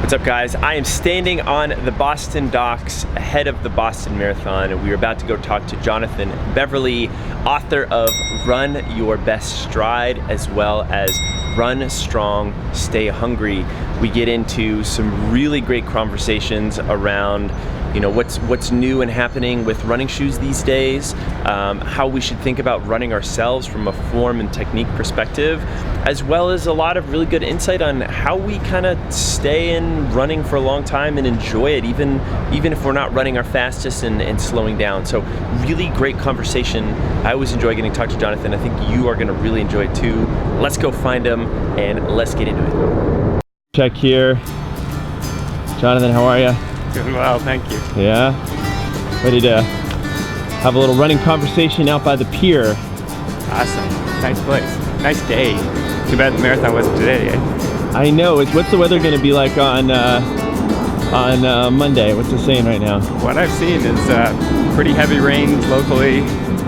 What's up, guys? I am standing on the Boston docks ahead of the Boston Marathon, and we are about to go talk to Jonathan Beverly, author of Run Your Best Stride, as well as Run Strong, Stay Hungry. We get into some really great conversations around what's new and happening with running shoes these days, how we should think about running ourselves from a form and technique perspective, as well as a lot of really good insight on how we kind of stay in running for a long time and enjoy it, even if we're not running our fastest and slowing down. So really great conversation. I always enjoy getting to talk to Jonathan. I think you are going to really enjoy it too. Let's go find him and let's get into it. Check here. Jonathan, how are you? Doing well, thank you. Yeah? Ready to have a little running conversation out by the pier. Awesome. Nice place. Nice day. Too bad the marathon wasn't today, eh? I know. What's the weather going to be like on Monday? What's it saying right now? What I've seen is pretty heavy rains locally,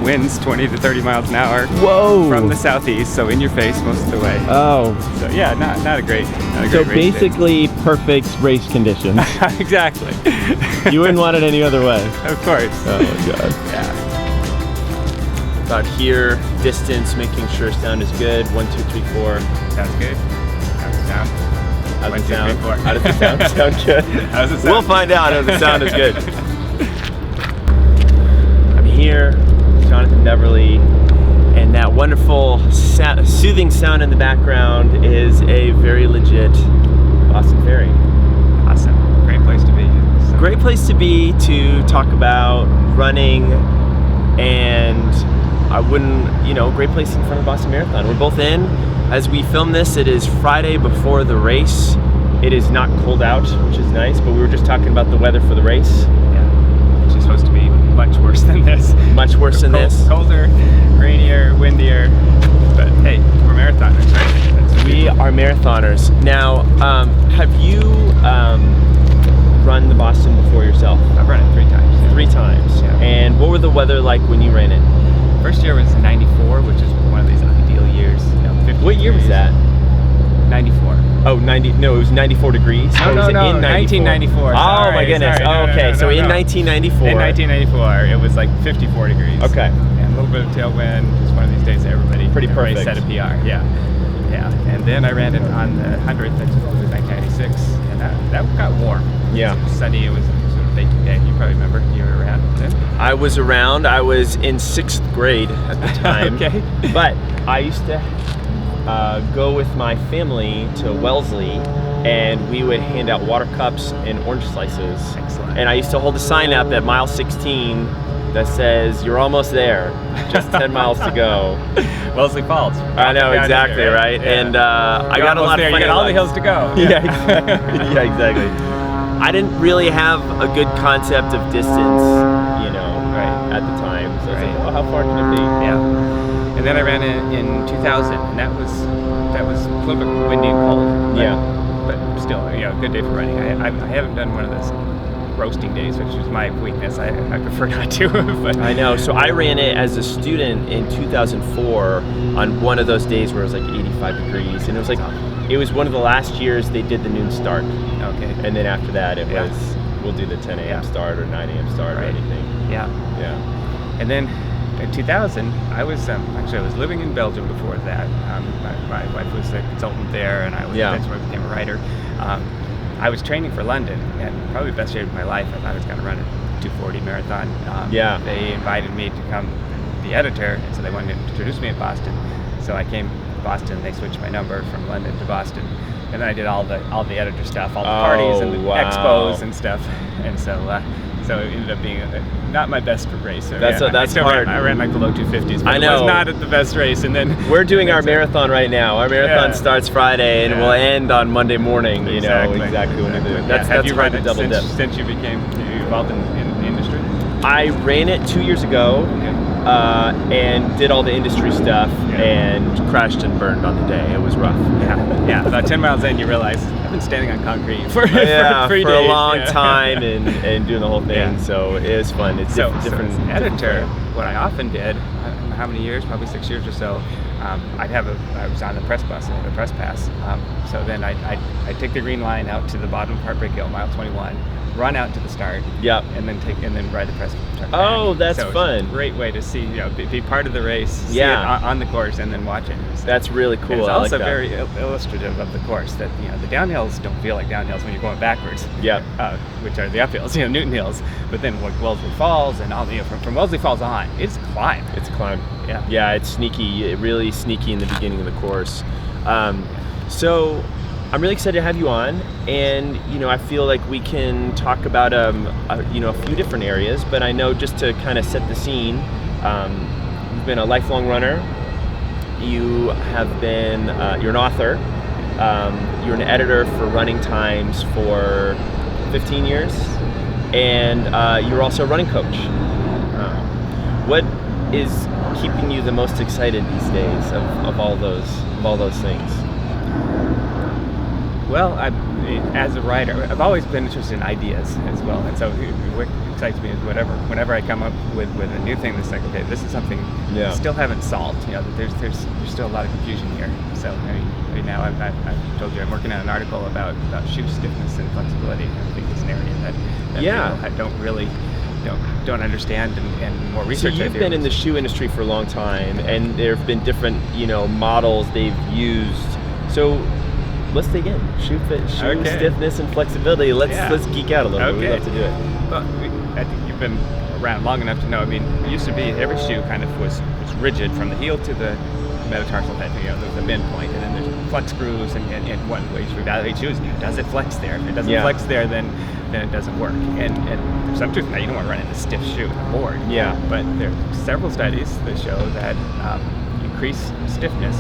winds 20 to 30 miles an hour. Whoa! From the southeast, so in your face most of the way. Oh. So yeah, not a great So race basically perfect race conditions. Exactly. You wouldn't want it any other way. Of course. Oh my God. Yeah. About here, distance, making sure sound is good. 1, 2, 3, 4. Sounds good. How's the sound? How's 1, the 2, 3, sound? 4. How does the sound sound good? How's the sound? We'll find out if the sound is good. I'm here, Jonathan Beverly, and that wonderful soothing sound in the background is a very legit Boston Ferry. Awesome. Great place to be. So. Great place to be to talk about running, and I wouldn't, great place in front of Boston Marathon. We're both in. As we film this, it is Friday before the race. It is not cold out, which is nice, but we were just talking about the weather for the race. Yeah, which is supposed to be much worse than this. Much worse than this. Colder, rainier, windier, but hey, we're marathoners, right? We are marathoners. Now, have you run the Boston before yourself? I've run it 3 times. Yeah. 3 times. Yeah. And what were the weather like when you ran it? First year was 94, which is one of these ideal years. 50 what year was that? 94. Oh, 90. No, it was 94 degrees. No, was no, in 1994. Oh my goodness. Sorry. Okay, so in 1994. In 1994, it was like 54 degrees. Okay. And a little bit of tailwind. Just one of these days, everybody pretty perfect. Set a PR. Yeah. And then I ran it on the 100th. That was 1996, and that got warm. Yeah. It was sunny. It was sort of baking day. You probably remember. You were around then. I was around. I was in 6th grade at the time. Okay. But I used to go with my family to Wellesley, and we would hand out water cups and orange slices. Excellent. And I used to hold a sign up at mile 16 that says, "You're almost there. Just 10 miles to go." Wellesley Falls. I know, exactly, here, right? Yeah. And I got a lot there. of fun. You got all the hills to go. Yeah, exactly. Yeah, exactly. I didn't really have a good concept of distance, right at the time. So I was right. like, oh, how far can it be? Yeah. And then I ran it in 2000, and that was a little bit windy and cold. But still, good day for running. I haven't done one of those roasting days, which is my weakness. I prefer not to. But I know. So I ran it as a student in 2004 on one of those days where it was like 85 degrees, and it was like it was one of the last years they did the noon start. Okay. And then after that, it was we'll do the 10 a.m. start or 9 a.m. start or anything. Yeah. And then in 2000, I was living in Belgium before that. My wife was a consultant there, and that's where I became a writer. I was training for London, and probably the best shape of my life. I thought I was going to run a 240 marathon. They invited me to come be editor, and so they wanted to introduce me at Boston. So I came to Boston. They switched my number from London to Boston, and then I did all the editor stuff, all the parties and the expos and stuff. And so it ended up being not my best race. So that's hard. I ran like the low 250s, but I know. it was not at the best race. And then we're doing our marathon right now. Our marathon starts Friday and will end on Monday morning. Exactly when we do it. That's Have you hard run to double dip. Since you involved in the industry? I ran it 2 years ago. And did all the industry stuff and crashed and burned on the day. It was rough. Yeah. About 10 miles in, you realize I've been standing on concrete for 3 days. For a long time and doing the whole thing. Yeah. So it is fun. It's different. So as editor, what I often did, I don't know how many years, probably 6 years or so, I was on the press bus, I had a press pass. So then I take the green line out to the bottom of Heartbreak Hill, mile 21, run out to the start, and then ride the press truck back. Oh, that's so fun. It's a great way to see, be part of the race, see it on the course, and then watch it. So that's really cool. It's also like very illustrative of the course that the downhills don't feel like downhills when you're going backwards. Which are the uphills, Newton Hills. But then Wellesley Falls and all from Wellesley Falls on, it's a climb. It's a climb. Yeah, it's sneaky, really sneaky in the beginning of the course. So I'm really excited to have you on, and I feel like we can talk about a few different areas. But I know, just to kind of set the scene, you've been a lifelong runner. You have been you're an author. You're an editor for Running Times for 15 years, and you're also a running coach. What is keeping you the most excited these days of all those things? Well, as a writer, I've always been interested in ideas as well, and so what excites me is whenever I come up with a new thing that's like, okay, this is something I still haven't solved. There's still a lot of confusion here. So right now I've told you I'm working on an article about shoe stiffness and flexibility. I think it's an area that people don't understand, and more research. So you've been in the shoe industry for a long time, and there have been different models they've used. So let's dig in. Shoe stiffness and flexibility. Let's geek out a little bit. We'd love to do it. Well, I think you've been around long enough to know. It used to be every shoe kind of was rigid from the heel to the metatarsal head. There's a bend point, and then there's flex screws, and one way to evaluate shoes. Does it flex there? If it doesn't flex there, then it doesn't work. And there's some truth. Now, you don't want to run in a stiff shoe on the board. But there are several studies that show that increased stiffness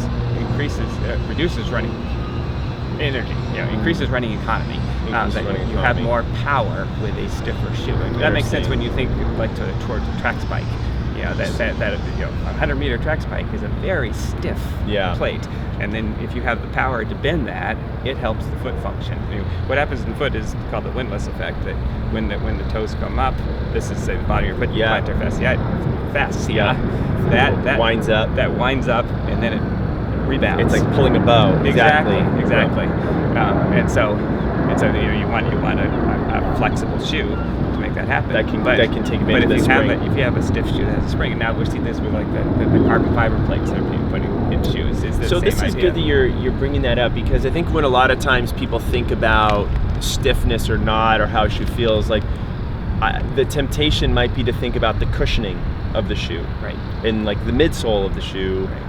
reduces running energy, increases running economy. That you have more power with a stiffer shoe. And that makes sense when you think towards a track spike. That a 100-meter track spike is a very stiff plate, and then if you have the power to bend that, it helps the foot function. What happens in the foot is called the Windlass Effect. That when the toes come up, this is say the bottom of your foot, plantar fascia. That winds up. That winds up, and then it rebounds. It's like pulling a bow. Exactly. And so you want a flexible shoe to make that happen. That can take advantage of the spring. But if you have a stiff shoe that has a spring, and now we're seeing this with the carbon fiber plates that are being put in shoes. So this is good that you're bringing that up, because I think when a lot of times people think about stiffness or not, or how a shoe feels, the temptation might be to think about the cushioning of the shoe, right, and the midsole of the shoe. Right.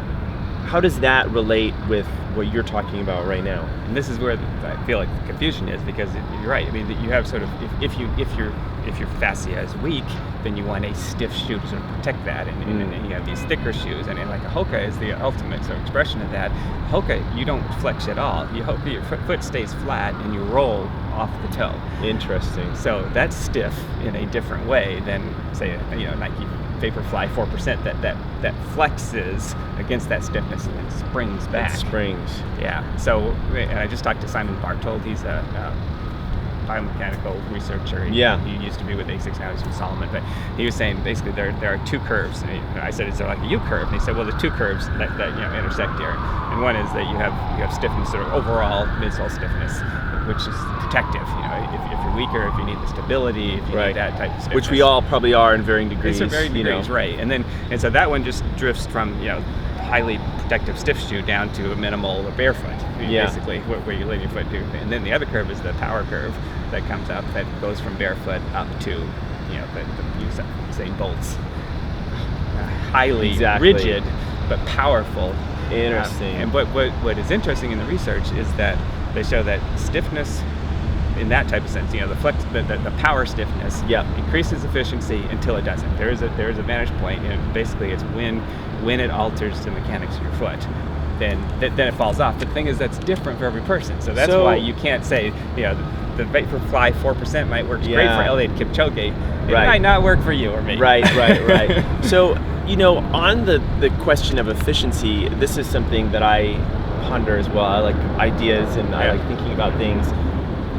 How does that relate with what you're talking about right now? And this is where I feel like the confusion is, because you're right. You have sort of, if your fascia is weak, then you want a stiff shoe to sort of protect that, and you have these thicker shoes, and like a Hoka is the ultimate sort of expression of that. Hoka, you don't flex at all. Your foot stays flat, and you roll off the toe. Interesting. So that's stiff in a different way than, say, Nike Vaporfly 4% that flexes against that stiffness and then springs back. It springs. Yeah. So, and I just talked to Simon Bartold. He's a biomechanical researcher. He used to be with ASICS, now he's with Solomon. But he was saying basically there are two curves. And I said, is there like a U curve? And he said, well, there's two curves that intersect here. And one is that you have stiffness, sort of overall midsole stiffness, which is protective. If you're weaker, if you need the stability, if you need that type of stiffness, which we all probably are in varying degrees. It's varying degrees, right? And so that one just drifts from highly protective stiff shoe down to a minimal or barefoot, basically where you lay your foot to. And then the other curve is the power curve that comes up, that goes from barefoot up to the Usain Bolt's highly rigid but powerful. Interesting. And what is interesting in the research is that they show that stiffness, in that type of sense, the power stiffness increases efficiency until it doesn't. There is a vantage point, and basically it's when it alters the mechanics of your foot, then it falls off. But the thing is, that's different for every person. So that's why you can't say, the Vaporfly 4% might work great for Eliud Kipchoge. It might not work for you or me. Right. So, on the question of efficiency, this is something that I ponder as well. I like ideas, and I like thinking about things.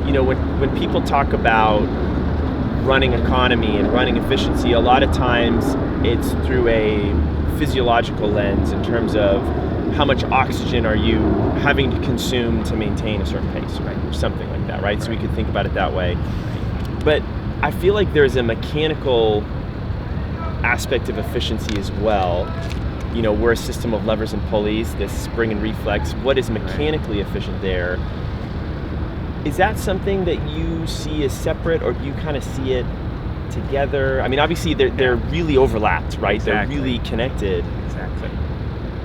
When people talk about running economy and running efficiency, a lot of times it's through a physiological lens in terms of how much oxygen are you having to consume to maintain a certain pace, right? Or something like that, right? So we could think about it that way. But I feel like there's a mechanical aspect of efficiency as well. You know, we're a system of levers and pulleys, this spring and reflex. What is mechanically efficient there? Is that something that you see as separate, or do you kind of see it together? I mean, obviously they're really overlapped, right? Exactly. They're really connected. Exactly.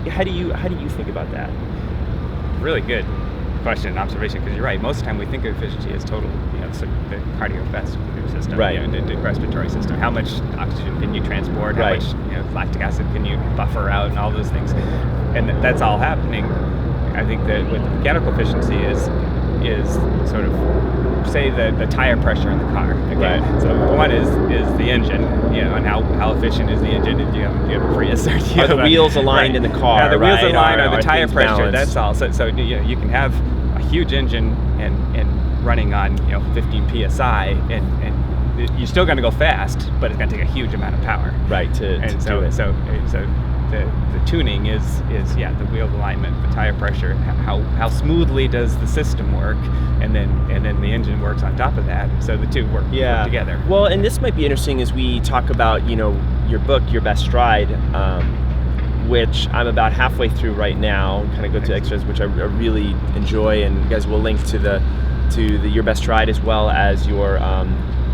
How do you think about that? Really good question and observation, because you're right. Most of the time we think of efficiency as total, so the cardiovascular system, right? The respiratory system. How much oxygen can you transport? How much lactic acid can you buffer out, and all those things. And that's all happening. I think that with mechanical efficiency is sort of, say, the tire pressure in the car. Okay? Right. So one is the engine, and how efficient is the engine? Do you have a Prius? Or are the wheels aligned in the car? Yeah, the wheels aligned, or the tire things pressure. balanced? That's all. So you can have a huge engine and running on 15 psi, and you're still going to go fast, but it's going to take a huge amount of power. Right. To do it. So the tuning is the wheel alignment, the tire pressure, how smoothly does the system work, and then the engine works on top of that. So the two work together. Well, and this might be interesting as we talk about your book, Your Best Stride, which I'm about halfway through right now. Kind of go to extras, which I really enjoy, and you guys will link to the Your Best Stride as well as your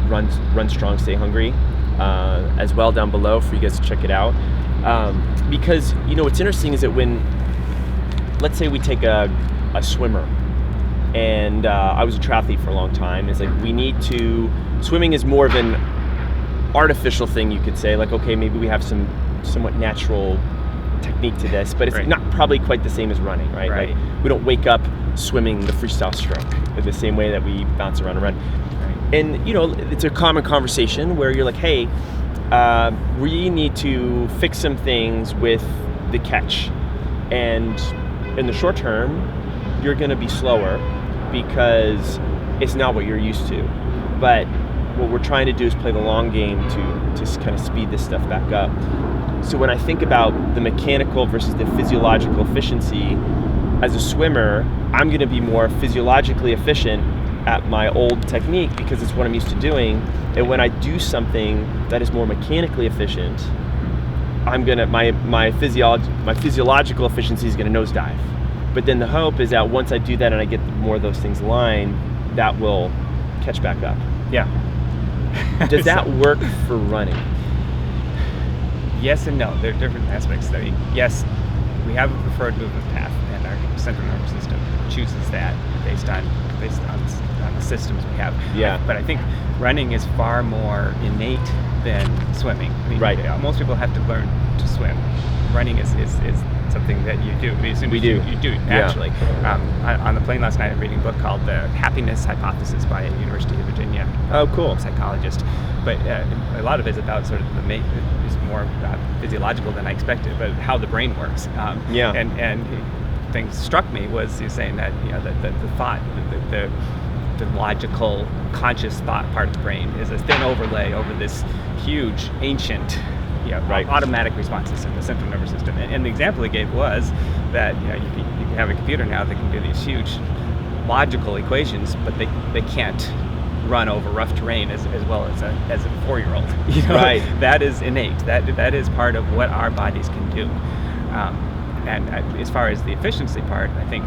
Run Strong, Stay Hungry as well down below for you guys to check it out. Because what's interesting is that when, let's say we take a swimmer, and I was a triathlete for a long time. It's like swimming is more of an artificial thing, you could say. Like, okay, maybe we have some somewhat natural technique to this, but it's not probably quite the same as running, right? Like, we don't wake up swimming the freestyle stroke in the same way that we bounce around and run. And it's a common conversation where you're like, hey, we need to fix some things with the catch, and in the short term you're going to be slower because it's not what you're used to, but what we're trying to do is play the long game to kind of speed this stuff back up. So when I think about the mechanical versus the physiological efficiency, as a swimmer, I'm going to be more physiologically efficient at my old technique because it's what I'm used to doing. And when I do something that is more mechanically efficient, I'm gonna my physiological efficiency is gonna nosedive. But then the hope is that once I do that and I get more of those things aligned, that will catch back up. Yeah. Does that work for running? Yes and no. There are different aspects. Yes, we have a preferred movement path, and our central nervous system chooses that based on the systems we have. Yeah. But I think running is far more innate than swimming. I mean, most people have to learn to swim. Running is something that you do. You do it naturally. Yeah. On the plane last night, I'm reading a book called The Happiness Hypothesis by a University of Virginia. Oh, cool. Psychologist. But a lot of it is about sort of it's more physiological than I expected, but how the brain works. And things struck me was you saying that the thought, the logical, conscious thought part of the brain is a thin overlay over this huge, ancient, automatic response system, the central nervous system. And the example he gave was that you can have a computer now that can do these huge logical equations, but they can't run over rough terrain as well as a 4-year-old. Right. That is innate. That is part of what our bodies can do. And as far as the efficiency part, I think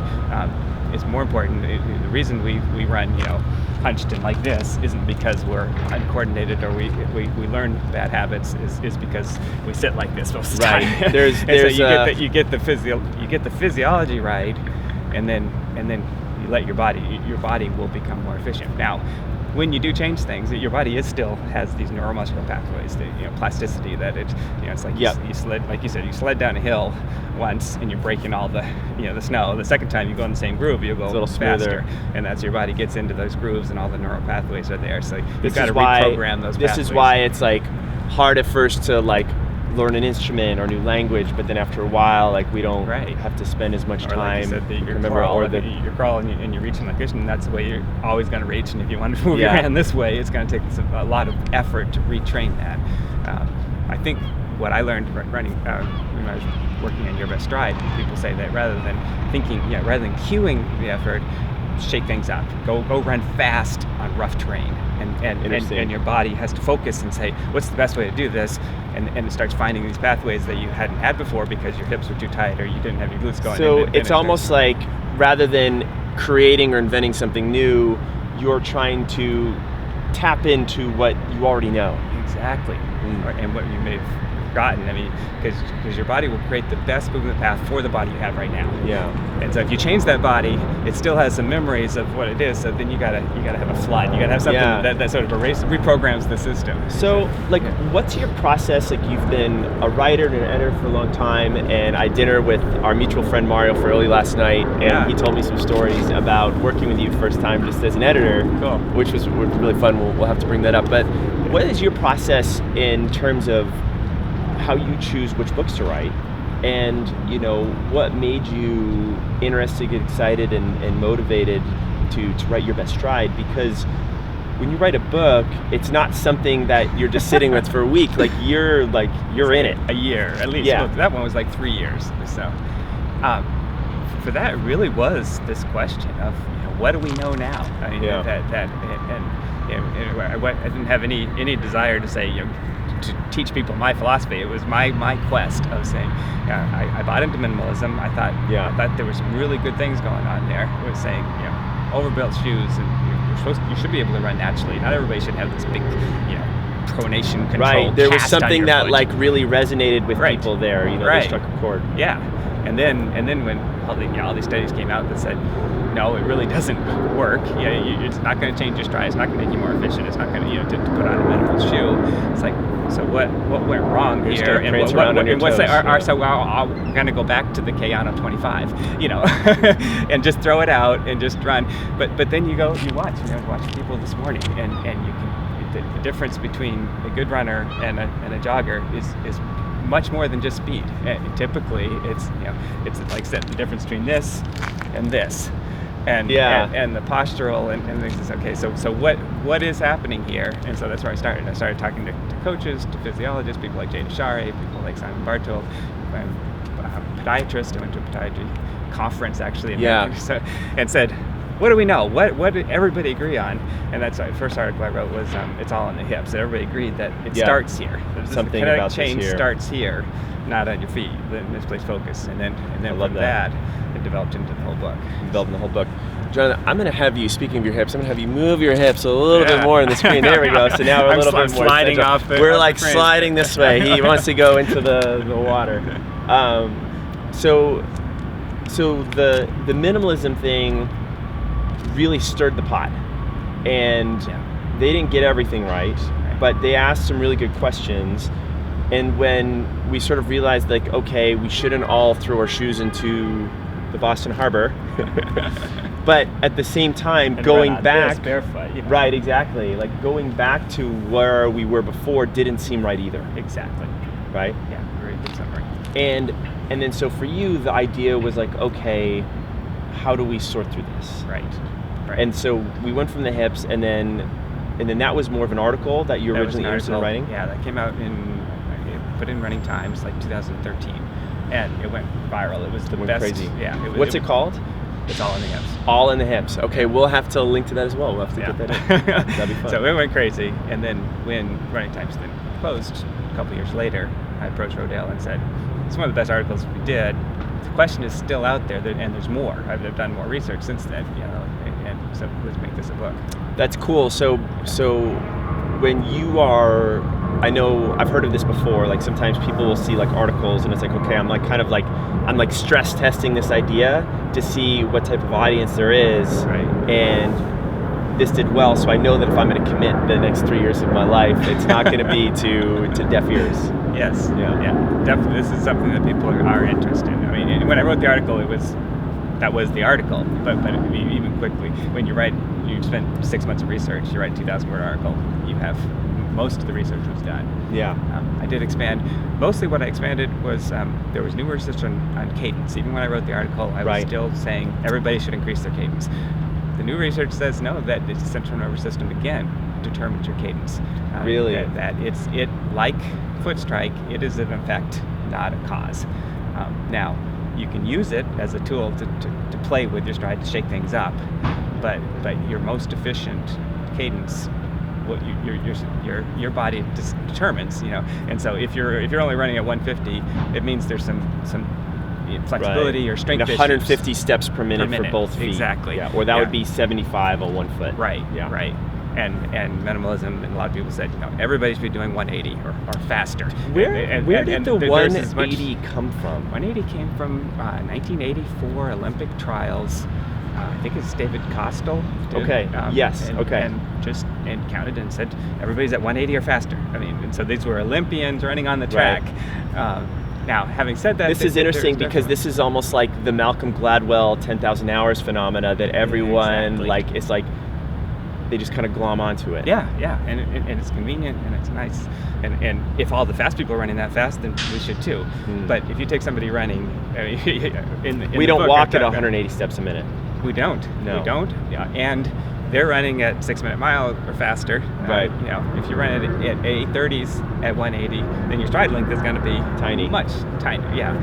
it's more important. The reason we run, hunched and like this isn't because we're uncoordinated or we learn bad habits. Is because we sit like this most of the time. Right. You get the physiology right, and then you let your body will become more efficient. Now, when you do change things, your body still has these neuromuscular pathways, plasticity that it's like you sled, like you said, you sled down a hill once and you're breaking all the snow. The second time you go in the same groove, you'll go a little faster, and that's your body gets into those grooves and all the neural pathways are there. So you've got to reprogram those pathways. This is why it's like hard at first to like learn an instrument or new language, but then after a while, like we don't have to spend as much time. Like you said, you're crawling and you're reaching like this, and that's the way you're always going to reach. And if you want to move your hand this way, it's going to take a lot of effort to retrain that. I think what I learned running when I was working on Your Best Stride, people say that rather than cueing the effort, shake things up. Go run fast on rough terrain, and your body has to focus and say, what's the best way to do this? And it starts finding these pathways that you hadn't had before because your hips were too tight or you didn't have your glutes going. So it's almost like rather than creating or inventing something new, you're trying to tap into what you already know. Exactly. And what you may have forgotten. I mean, because your body will create the best movement path for the body you have right now. Yeah. And so if you change that body, it still has some memories of what it is. So then you gotta have a flood. You gotta have something that sort of reprograms the system. So like, what's your process? Like, you've been a writer and an editor for a long time, and I had dinner with our mutual friend Mario for early last night, and he told me some stories about working with you first time just as an editor, which was really fun. We'll have to bring that up. But what is your process in terms of how you choose which books to write, and what made you interested, get excited, and motivated to write Your Best Stride? Because when you write a book, it's not something that you're just sitting with for a week. Like you're in it a year at least. Yeah. Well, that one was like 3 years. So for that, it really was this question of what do we know now? I mean, I didn't have any desire to say to teach people my philosophy. It was my quest of saying, I bought into minimalism. I thought there were some really good things going on there. It was saying, overbuilt shoes, and you should be able to run naturally. Not everybody should have this big, pronation control. Right. There was cast on something your that foot. like really resonated with people there. They struck a chord. Yeah. And then when all these studies came out that said, no, it really doesn't work. It's not going to change your stride. It's not going to make you more efficient. It's not going to to put on a minimal shoe. It's like, so what went wrong here? And what's so we're going to go back to the Kayano 25, and just throw it out and just run. But then you watch people this morning, and you can the difference between a good runner and a jogger is much more than just speed. And typically, it's like I said, the difference between this and this. And the postural and things is okay. So what is happening here? And so that's where I started. I started talking to coaches, to physiologists, people like Jay Deshare, people like Simon Bartold, podiatrist. I went to a podiatry conference actually, and said, what do we know? What did everybody agree on? And that's the first article I wrote was it's all in the hips. Everybody agreed that it starts here. Something the about change this here. starts here, not on your feet. The misplaced focus, and then from that it developed into the whole book. Jonathan, I'm going to have you, speaking of your hips, I'm going to have you move your hips a little bit more on the screen. There we go. So now we're a little bit more sliding off. We're like sliding this way. He wants to go into the water. So the minimalism thing really stirred the pot, and they didn't get everything right, but they asked some really good questions. And when we sort of realized, like, okay, we shouldn't all throw our shoes into the Boston Harbor, but at the same time, going back, barefoot, right, exactly, like going back to where we were before didn't seem right either. Exactly. Right? Yeah, very good summary. And then so for you, the idea was like, okay, how do we sort through this? Right. And so we went from the hips, and then that was more of an article that you originally interested in writing? Yeah, that came out put in Running Times, like 2013, and it went viral. It was the best. Crazy. Yeah. What's it called? It's All in the Hips. All in the Hips. Okay, we'll have to link to that as well. We'll have to get that in. That'd be fun. So it went crazy, and then when Running Times then closed a couple years later, I approached Rodale and said, "It's one of the best articles we did. The question is still out there, and there's more. I've done more research since then, and so let's make this a book." That's cool. So when you are, I know I've heard of this before, like sometimes people will see like articles and it's like, okay, I'm like stress testing this idea to see what type of audience there is. Right. And this did well, so I know that if I'm going to commit the next 3 years of my life, it's not going to be to deaf ears. Yes. Yeah. Definitely. This is something that people are interested in. I mean, when I wrote the article, that was the article. But even quickly, when you write, you spend 6 months of research. You write a 2,000-word article. You have most of the research was done. Yeah. I did expand. Mostly, what I expanded was there was new research on cadence. Even when I wrote the article, I was still saying everybody should increase their cadence. The new research says no, that the central nervous system again determines your cadence. Really? That it like foot strike, it is an effect, not a cause. Now, you can use it as a tool to play with your stride, to shake things up, but your most efficient cadence, what your body determines, And so if you're only running at 150, it means there's some flexibility or strength issues. 150 steps per minute for both feet. Exactly. Yeah. Or that would be 75 on one foot. Right. Yeah. Right. And minimalism, and a lot of people said, everybody should be doing 180 or faster. Where did the 180 come from? 180 came from 1984 Olympic trials. I think it's David Costel. Okay. Yes. And counted and said everybody's at 180 or faster. And so these were Olympians running on the track. Right. Now, having said that, this is interesting because this is almost like the Malcolm Gladwell 10,000 hours phenomena that everyone it's like they just kind of glom onto it. Yeah, and it's convenient and it's nice. And if all the fast people are running that fast, then we should too. But if you take somebody running, we don't walk at 180 steps a minute. We don't. No. We don't. Yeah, and they're running at 6-minute mile or faster. Right. If you run it at 8:30s at 180, then your stride length is going to be much tinier. Yeah.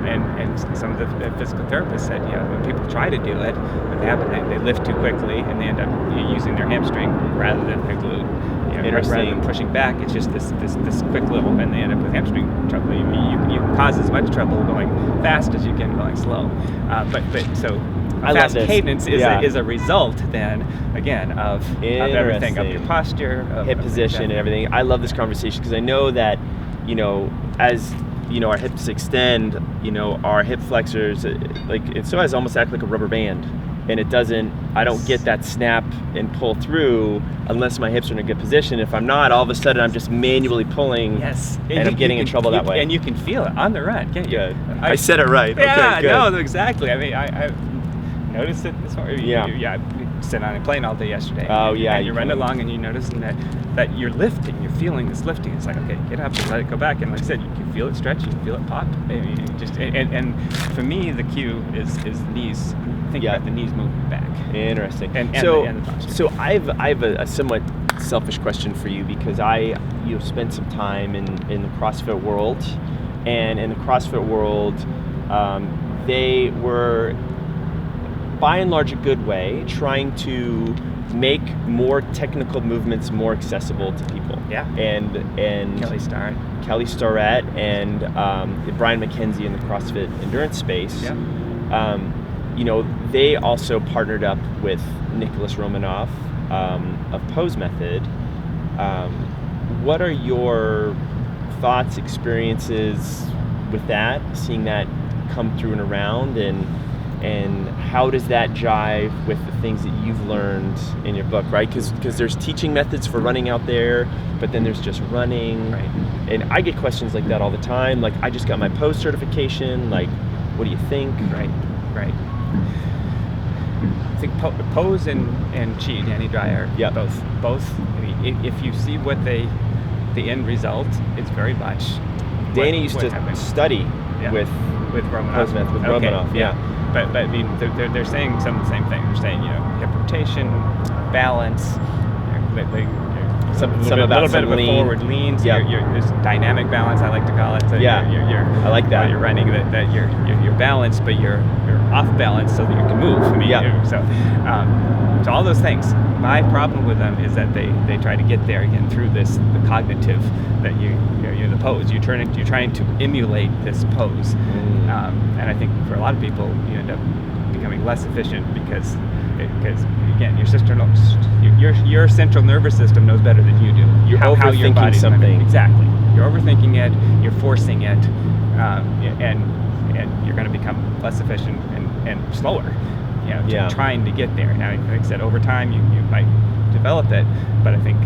And some of the physical therapists said, when people try to do it, what happens, they lift too quickly and they end up using their hamstring rather than their glute. Rather than pushing back, it's just this quick little, and they end up with hamstring trouble. You cause as much trouble going fast as you can going slow. So fast cadence is a result then again of everything, of your posture, of hip position, and everything. I love this conversation because I know that as our hips extend, our hip flexors it so has almost act like a rubber band. And I don't get that snap and pull through unless my hips are in a good position. If I'm not, all of a sudden I'm just manually pulling. Yes. And I'm getting in trouble that way. And you can feel it on the run, can't you? Good. I said it right. Yeah, okay, good. No, exactly. I've noticed it this morning. Yeah. I sit on a plane all day yesterday. Oh, yeah. And you run along and you notice that you're lifting. You're feeling this lifting. It's like, okay, get up and let it go back. And like I said, you can feel it stretch. You can feel it pop. And for me, the cue is the knees. Think about the knees moving back. Interesting. And the posture. So I have a somewhat selfish question for you because you've spent some time in the CrossFit world, and in the CrossFit world, they were by and large a good way trying to make more technical movements more accessible to people. Yeah. And Kelly Starrett and Brian McKenzie in the CrossFit endurance space. Yeah. They also partnered up with Nicholas Romanov of Pose Method. What are your thoughts, experiences with that, seeing that come through and around, and how does that jive with the things that you've learned in your book, right? Because there's teaching methods for running out there, but then there's just running. Right. And I get questions like that all the time. Like, I just got my Pose certification. Like, what do you think? Right. I think Pose and Chi, Danny Dreyer, both. If you see what the end result, it's very much. Danny used to study with Romanov. Pose Method with Romanov. Yeah. But I mean, they're saying some of the same thing. They're saying, hip rotation, balance, some a little bit of a lean. Forward lean. So there's dynamic balance, I like to call it. So I like that. You're running that you're balanced, but you're off balance so that you can move. So all those things. My problem with them is that they try to get there again through the cognitive that you're the pose. You're trying to emulate this pose, and I think for a lot of people you end up becoming less efficient because again your central nervous system knows better than you do. You're overthinking something. Exactly. You're overthinking it. You're forcing it, and you're going to become less efficient and slower. Trying to get there. Now, like I said, over time you might develop it, but I think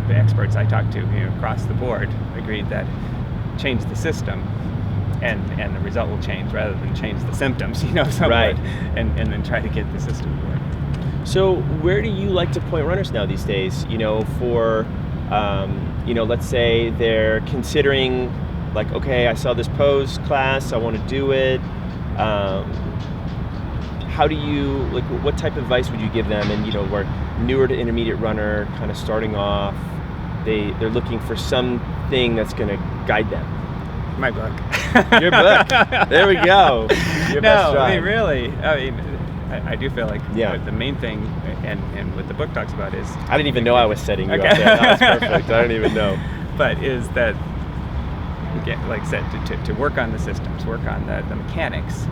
the experts I talked to across the board agreed that change the system and the result will change rather than change the symptoms, somewhat, right. and then try to get the system to work. So where do you like to point runners now these days? For let's say they're considering, like, okay, I saw this pose class, I want to do it. how do you, like, what type of advice would you give them? And, we're newer to intermediate runner, kind of starting off, they're looking for something that's going to guide them. My book. Your book. There we go. Your best stride. I mean, really. I do feel like the main thing, and what the book talks about is... I didn't even know I was setting you up there. That was perfect. I don't even know. But is that, again, like I said, to work on the systems, work on the mechanics.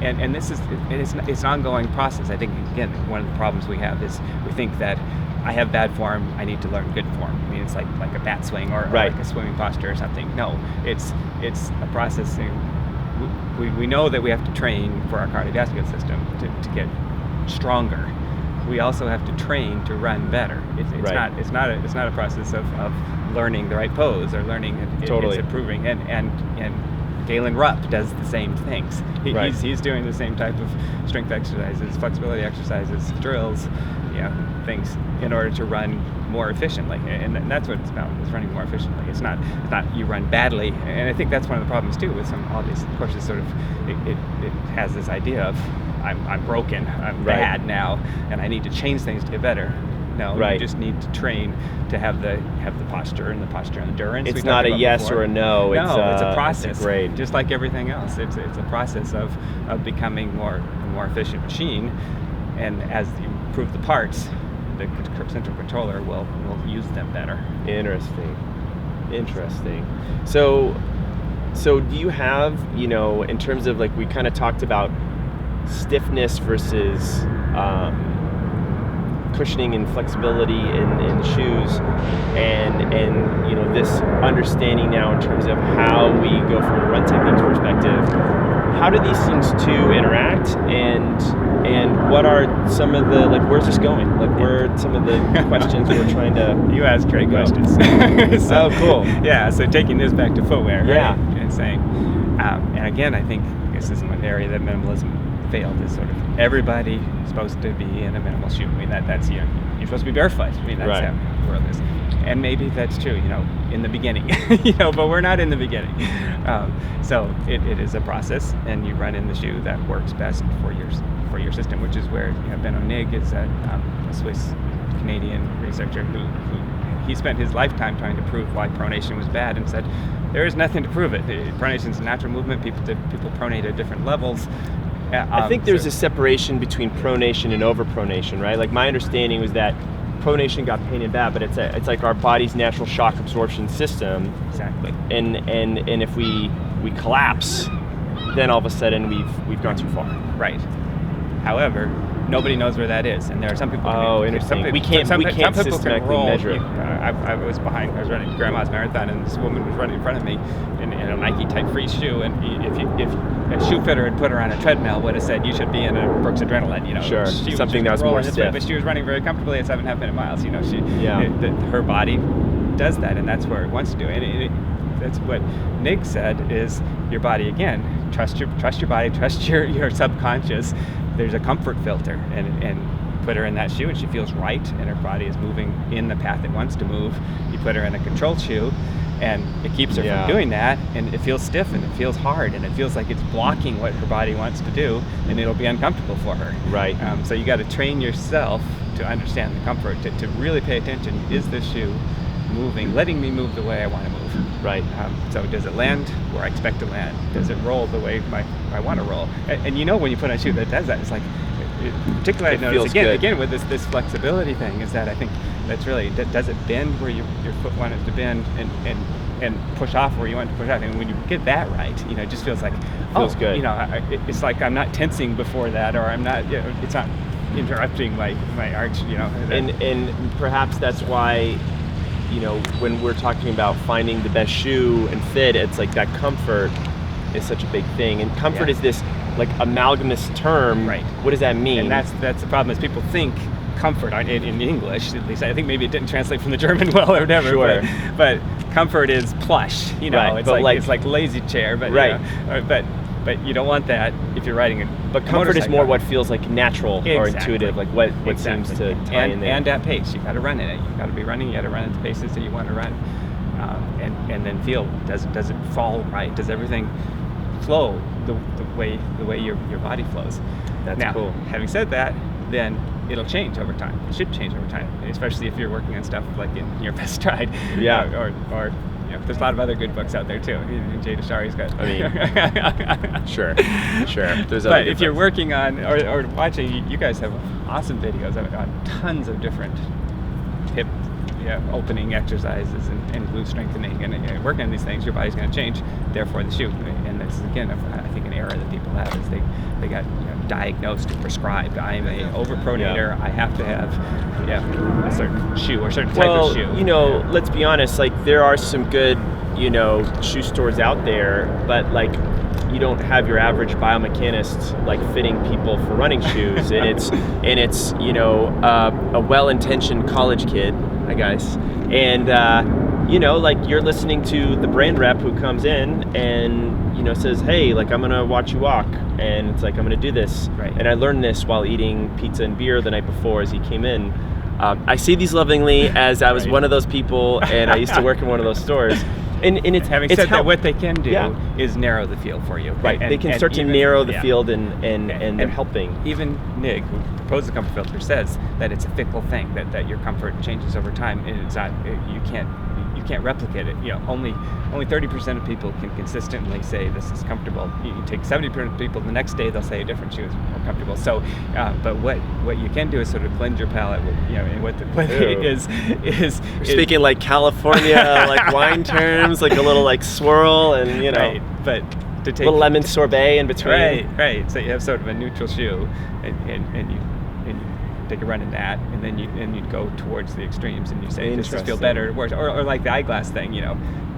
And this is, it's an ongoing process. I think, again, one of the problems we have is we think that I have bad form, I need to learn good form. I mean, it's like a bat swing or like a swimming posture or something. No, it's a process. We know that we have to train for our cardiovascular system to get stronger. We also have to train to run better. It's not a process of learning the right pose or learning. It's improving. And Galen Rupp does the same things. He's doing the same type of strength exercises, flexibility exercises, drills, things in order to run more efficiently. And that's what it's about, is running more efficiently. It's not you run badly. And I think that's one of the problems too with all these courses. Sort of it has this idea of I'm broken, I'm bad now, and I need to change things to get better. No, you just need to train to have the posture and the posture endurance. It's not a yes or a no. It's a process. It's a grade. Just like everything else, it's a process of becoming a more efficient machine. And as you improve the parts, the central controller will use them better. Interesting. So do you have, in terms of, like, we kind of talked about stiffness versus cushioning and flexibility in shoes, and this understanding now in terms of how we go from a run techniques perspective. How do these things two interact, and what are some of the, like, where's this going? Like, where are some of the questions we're trying to... You ask great questions. Oh, cool. Yeah, so taking this back to footwear, right? Yeah. And saying, and again, I think this is one area that minimalism failed, is sort of everybody is supposed to be in a minimal shoe. I mean, that's you're supposed to be barefoot. I mean, that's how the world is. And maybe that's true, in the beginning, but we're not in the beginning. So it is a process, and you run in the shoe that works best for your system, which is where Ben O'Nig is a Swiss-Canadian researcher who he spent his lifetime trying to prove why pronation was bad, and said there is nothing to prove it. Pronation is a natural movement. People pronate at different levels. I think there's a separation between pronation and overpronation, right? Like, my understanding was that pronation got painted bad, but it's like our body's natural shock absorption system. Exactly. And if we collapse, then all of a sudden we've gone too far. Right. However, nobody knows where that is, and there are some people. Interesting. We can't systematically measure it. I was running Grandma's marathon, and this woman was running in front of me in a Nike Type Free shoe, and if a shoe fitter had put her on a treadmill, would have said you should be in a Brooks Adrenaline. Sure. Something that was more stiff. But she was running very comfortably at 7.5 minute miles. Her body does that, and that's where it wants to do it. That's what Nig said, is your body, again, trust your body, trust your subconscious. There's a comfort filter, and put her in that shoe and she feels right, and her body is moving in the path it wants to move. You put her in a controlled shoe, and it keeps her from doing that, and it feels stiff, and it feels hard, and it feels like it's blocking what her body wants to do, and it'll be uncomfortable for her. Right. So you got to train yourself to understand the comfort, to really pay attention. Is this shoe moving, letting me move the way I want to move? Right. So does it land where I expect to land? Does it roll the way I want to roll? And when you put on a shoe that does that, it's like, particularly I noticed again with this flexibility thing, is that I think that's really, does it bend where your foot wanted to bend, and push off where you want to push off? And when you get that right, it just feels like, feels good. It's like I'm not tensing before that, or I'm not, it's not interrupting my arch, And perhaps that's why, when we're talking about finding the best shoe and fit, it's like that comfort is such a big thing. And comfort is this, like, amalgamous term. Right. What does that mean? And that's the problem, is people think comfort in English, at least I think maybe it didn't translate from the German well or whatever. Sure. But comfort is plush. Right. It's like lazy chair. But but you don't want that if you're riding a But comfort is more what feels like natural or intuitive, like what exactly. seems to tie in there. And at pace. You got to run in it. You got to be running. You got to run at the paces that you want to run, and then feel, does it fall right? Does everything flow the way your body flows? That's now, cool. Having said that, then it'll change over time. It should change over time, especially if you're working on stuff like in your best stride. Yeah. Or there's a lot of other good books out there too. Jay Deshari's got. I mean, sure. There's but if you're working on or watching, you guys have awesome videos on tons of different hip opening exercises and glute strengthening, and working on these things, your body's going to change. Therefore, the shoe. And this is again, I think, an error that people have is they got diagnosed or prescribed. I'm a overpronator. I have to have a certain shoe or a certain type of shoe. Let's be honest. Like, there are some good shoe stores out there, but like, you don't have your average biomechanist like fitting people for running shoes, and it's a well-intentioned college kid, I guess, and like, you're listening to the brand rep who comes in and says, hey, like, I'm gonna watch you walk, and it's like, I'm gonna do this, right. And I learned this while eating pizza and beer the night before as he came in. I say these lovingly, as I was one of those people, and I used to work in one of those stores. And it's having said that, what they can do is narrow the field for you. Right, they can start to narrow the field, and they're helping. Even Nig, who proposed the comfort filter, says that it's a fickle thing, that your comfort changes over time, and it's not, you can't replicate it. Only 30% of people can consistently say this is comfortable. You take 70% of people, the next day they'll say a different shoe is more comfortable. So, but what you can do is sort of cleanse your palate. And what is speaking like California like wine terms, like a little like swirl, and right. But to take a little lemon sorbet in between. Right. So you have sort of a neutral shoe, and you take a run in that, and then you go towards the extremes, and you say, does this feel better or worse? Or like the eyeglass thing,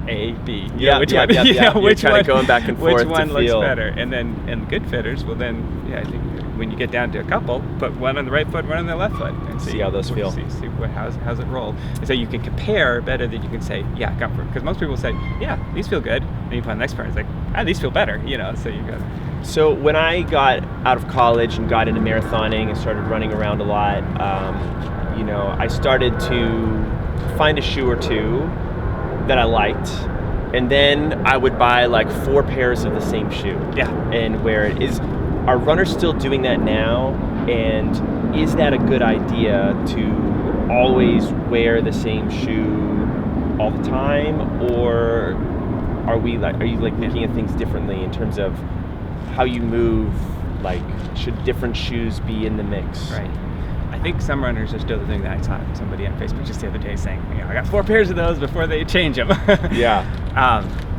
A, B. Which one? Which one? Going back and forth. Which one looks better? And the good fitters will then, I think, when you get down to a couple, put one on the right foot, one on the left foot, and see how those feel. See how's it roll. And so you can compare better than you can say, comfort. Because most people say, these feel good. And you put on the next pair, and it's like, these feel better. So you go. So when I got out of college and got into marathoning and started running around a lot, I started to find a shoe or two that I liked, and then I would buy like 4 pairs of the same shoe. Yeah. And wear it. Are runners still doing that now? And is that a good idea to always wear the same shoe all the time, or are you looking at things differently in terms of how you move? Like, should different shoes be in the mix? Right. I think some runners are still doing that. I saw somebody on Facebook just the other day saying, I got 4 pairs of those before they change them. Yeah.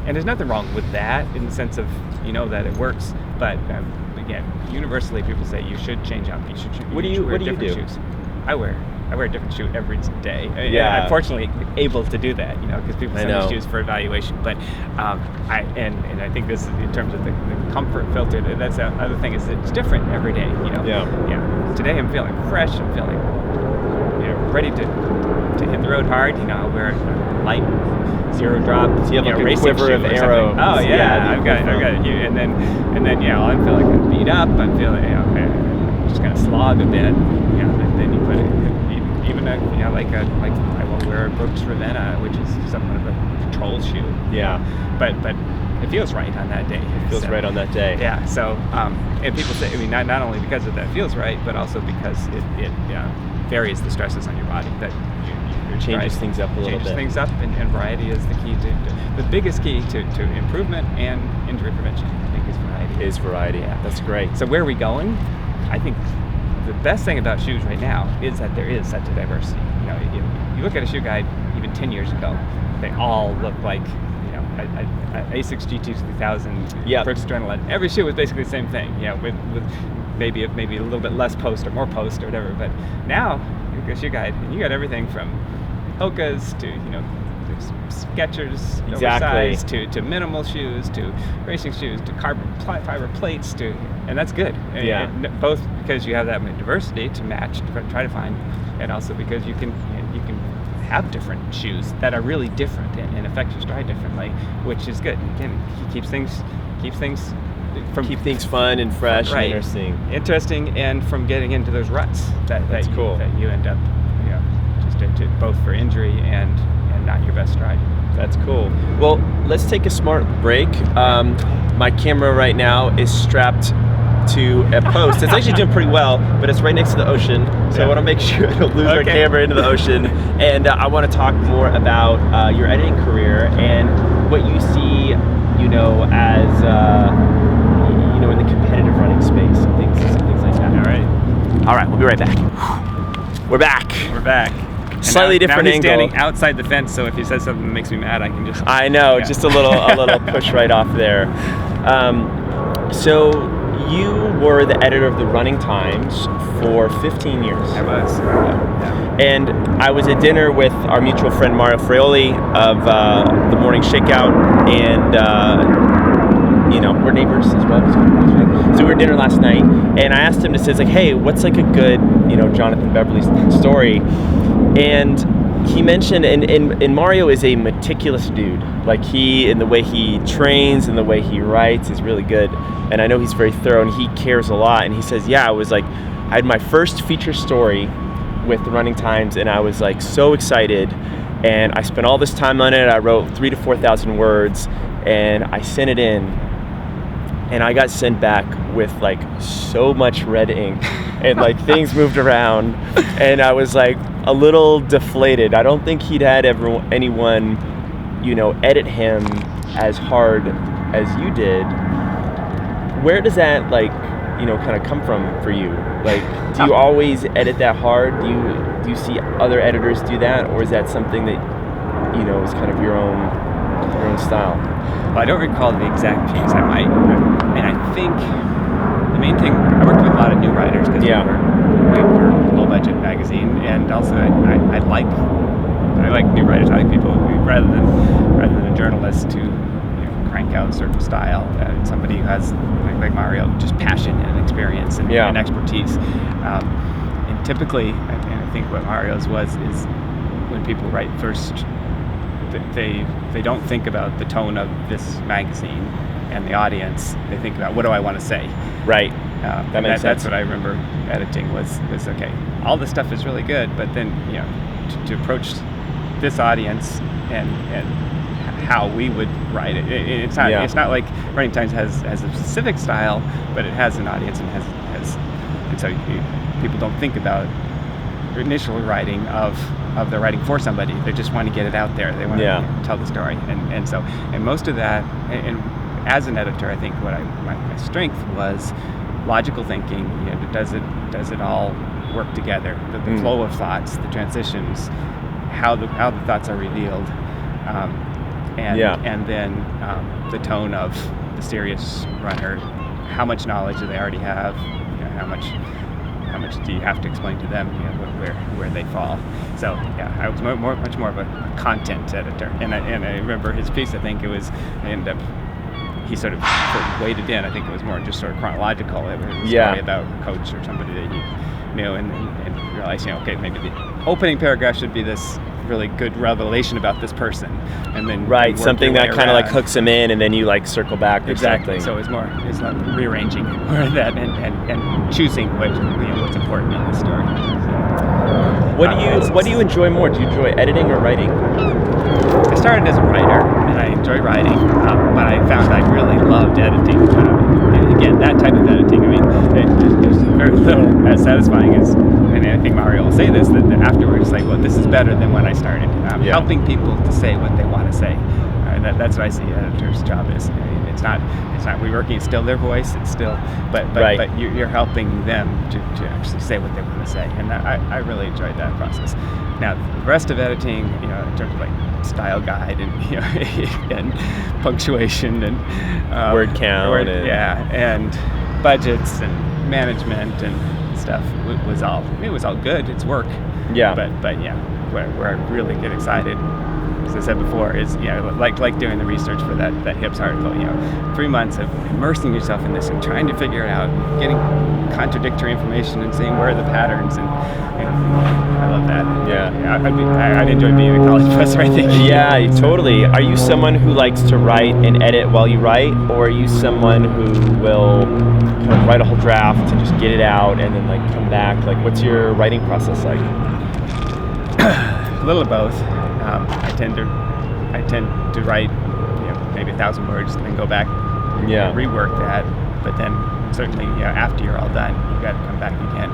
And there's nothing wrong with that in the sense of, that it works. But again, universally people say you should change up. What do you do? Shoes. I wear a different shoe every day. Yeah. I'm fortunately able to do that, because people send me shoes for evaluation. But I think this is in terms of the comfort filter. That's the other thing, is it's different every day. Yeah. Today I'm feeling fresh. I'm feeling ready to hit the road hard. I'll wear light 0 drop. So you have like a racing quiver shoe of or arrow. Something. Oh yeah, I've got it. And then I feel like I'm beat up. I'm feeling I'm just gonna slog a bit. And then you put it even like I won't wear a Brooks Ravenna, which is somewhat of a control shoe. Yeah. But it feels right on that day. It feels right on that day. Yeah. So and people say, not only because of that feels right, but also because it varies the stresses on your body that changes things up a little bit. Changes things up, and variety is the key the biggest key to improvement and injury prevention. I think is variety. Yeah. That's great. So where are we going? I think the best thing about shoes right now is that there is such a diversity. You look at a shoe guide even 10 years ago, they all look like Asics GT3000, Brooks Adrenaline. Every shoe was basically the same thing. With maybe a little bit less post or more post or whatever. But now you look at a shoe guide, and you got everything from Hoka's to Skechers, oversized to minimal shoes to racing shoes to carbon fiber plates and that's good. And both because you have that diversity to match, to try to find, and also because you can have different shoes that are really different and affect your stride differently, which is good. Again, keeps things keep things fun and fresh and interesting, and from getting into those ruts that's cool. That you end up just both for injury and not your best stride. That's cool. Well, let's take a smart break. My camera right now is strapped to a post. It's actually doing pretty well, but it's right next to the ocean, so I want to make sure I don't lose our camera into the ocean. And I want to talk more about your editing career and what you see, as in the competitive running space and things like that. All right, we'll be right back. We're back. And Slightly different now he's angle. standing outside the fence, so if he says something that makes me mad, I can just... I know, just a little push right off there. So you were the editor of the Running Times for 15 years. I was. And I was at dinner with our mutual friend Mario Fraioli of the Morning Shakeout, and we're neighbors as well. So we were at dinner last night, and I asked him to say, hey, what's like a good, Jonathan Beverly story? And he mentioned, and Mario is a meticulous dude. Like in the way he trains and the way he writes is really good. And I know he's very thorough and he cares a lot. And he says, I was I had my first feature story with the Running Times, and I was so excited. And I spent all this time on it. I wrote 3,000 to 4,000 words, and I sent it in. And I got sent back with so much red ink, and things moved around, and I was a little deflated. I don't think he'd had anyone, edit him as hard as you did. Where does that kind of come from for you? Do you always edit that hard? Do you see other editors do that, or is that something that is kind of your own style? Well, I don't recall the exact piece. I might, and I think the main thing, I worked with a lot of new writers because we were a low-budget magazine, and also I like new writers. I like people rather than a journalist to crank out a certain style. Somebody who has like Mario, just passion and experience and expertise. And typically, I think what Mario's was is when people write first. They don't think about the tone of this magazine and the audience. They think about, what do I want to say? Right. That makes sense. That's what I remember editing was okay. All this stuff is really good, but then to approach this audience and how we would write it. It's not like Running Times has a specific style, but it has an audience and and so people don't think about initial writing of the writing for somebody. They just want to get it out there. They want to tell the story, and most of that. And as an editor, I think my strength was logical thinking. Does it all work together? The flow of thoughts, the transitions, how the thoughts are revealed, and then the tone of the serious runner. How much knowledge do they already have? How much do you have to explain to them? Where they fall. So I was much more of a content editor, and I remember his piece. I think it was. He sort of weighted in. I think it was more just sort of chronological. It was a story about a coach or somebody that he knew, and realized, okay, maybe the opening paragraph should be this really good revelation about this person, and then something that kind of hooks them in, and then you circle back or exactly. something. So it's not rearranging more of that and choosing what's important in the story. What do you enjoy more? Do you enjoy editing or writing? I started as a writer, and I enjoy writing, but I found I really loved editing. And again, that type of editing, there's very little as satisfying as, and I think Mario will say this, that afterwards, this is better than when I started. Helping people to say what they want to say. That's what I see an editor's job is. It's not reworking. It's still their voice. It's still, but you're helping them to actually say what they want to say, and I really enjoyed that process. Now the rest of editing, in terms of style guide and and punctuation and word count, and budgets and management and stuff was all good. It's work. Where I really get excited, as I said before, is like doing the research for that Hips article. 3 months of immersing yourself in this and trying to figure it out, and getting contradictory information and seeing where are the patterns, and I love that. I'd enjoy being a college professor, I think. Yeah, totally. Are you someone who likes to write and edit while you write, or are you someone who will kind of write a whole draft and just get it out and then come back? What's your writing process like? A little of both. I tend to write maybe 1,000 words and then go back rework that, but then certainly, after you're all done, you got to come back again.